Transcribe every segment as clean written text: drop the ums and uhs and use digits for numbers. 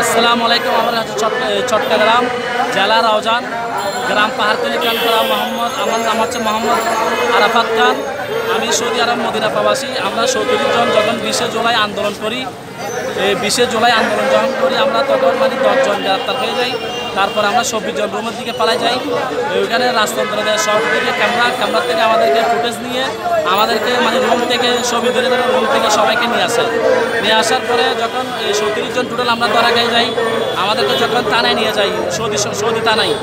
আসসালামু আলাইকুম। আমরা হচ্ছে চট্টগ্রাম জেলা রাউজান গ্রাম পাহাড়তলী কানপাড়া আমার নাম হচ্ছে মোহাম্মদ আরাফাত খান। আমি সৌদি আরব মদিনা প্রবাসী। আমরা 37 জন যখন 20 জুলাই আন্দোলন করি, এই 20 জুলাই আন্দোলন যখন করি আমরা তখন 10 জন গ্রেপ্তার হয়ে যাই। তারপর আমরা 26 জন রুমের দিকে পালাই যাই। ওইখানে রাজতন্ত্র দেয় সব দিকে ক্যামেরা থেকে আমাদেরকে ফুটেজ নিয়ে আমাদেরকে রুম থেকে ছবি ধরে রুম থেকে সবাইকে নিয়ে আসার পরে যখন এই 37 জন টোটাল আমরা ধরা খেয়ে যাই, আমাদেরকে যখন থানায় নিয়ে যাই সৌদি থানায়,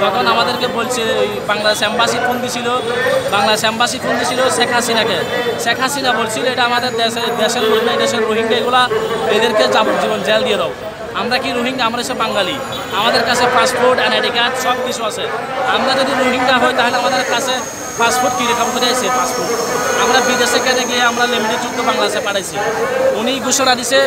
তখন আমাদেরকে বলছে ওই বাংলাদেশ এম্বাসি ফোন দিছিল শেখ হাসিনা বলছিল এটা আমাদের দেশের লোক নাই, দেশের রোহিঙ্গা এগুলা এদেরকে যাবজ্জীবন জেল দিয়ে দাও। আমরা কি রোহিঙ্গা? আমরা এসে বাঙালি, আমাদের কাছে পাসপোর্ট এনআইডি কার্ড সব কিছু আছে। আমরা যদি রোহিঙ্গা হই তাহলে আমাদের কাছে পাসপোর্ট কী রকম করে আছে? পাসপোর্ট আমরা বিদেশে কেটে গিয়ে আমরা লিমিটেড যুক্ত বাংলাদেশে পাঠাইছি। উনি ঘোষণা দিছে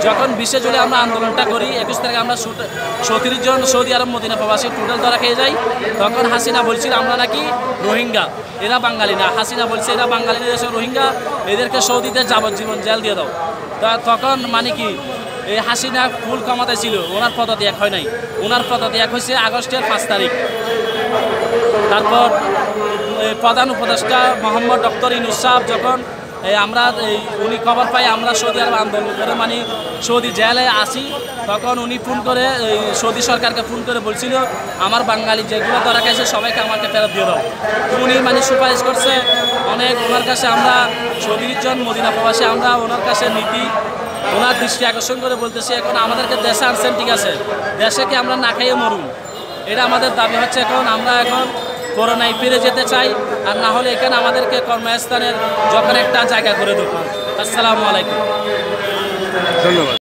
যখন 20 জুলাই আমরা আন্দোলনটা করি, 21 তারিখে আমরা 37 জন সৌদি আরব মদিনা প্রবাসী টোটাল ধরা খেয়ে যাই। তখন হাসিনা বলছিল আমরা নাকি রোহিঙ্গা, এরা বাঙালি না। হাসিনা বলছে এরা বাঙালি দেশের রোহিঙ্গা, এদেরকে সৌদিতে যাবজ্জীবন জেল দিয়ে দাও। তখন কি এই হাসিনা ফুল ক্ষমতায় ছিল, ওনার পদত্যাগ হয় নাই। ওনার পদত্যাগ হয়েছে আগস্টের 5 তারিখ। তারপর প্রধান উপদেষ্টা মোহাম্মদ ডক্টর ইউনূস সাহেব যখন আমরা উনি খবর পাই আমরা সৌদি আরব আন্দোলন করে সৌদি জেলে আসি, তখন উনি ফোন করে সৌদি সরকারকে ফোন করে বলছিল আমার বাঙালি যেগুলো ধরা গেছে সবাইকে আমাকে ফেরত দিয়ে দাও। উনি সুপারিশ করছে অনেক। ওনার কাছে আমরা 37 জন মদিনা প্রবাসী আমরা ওনার কাছে নীতি ওনার দৃষ্টি আকর্ষণ করে বলতেছি এখন আমাদেরকে দেশে আনছেন, ঠিক আছে, দেশে কি আমরা না খাইয়ে মরুন, এটা আমাদের দাবি হচ্ছে। আমরা এখন করোনায় ফিরে যেতে চাই, আর না হলে এখানে আমাদেরকে কর্মস্থানের যখন একটা জায়গা করে দেবো। আসসালামু আলাইকুম, ধন্যবাদ।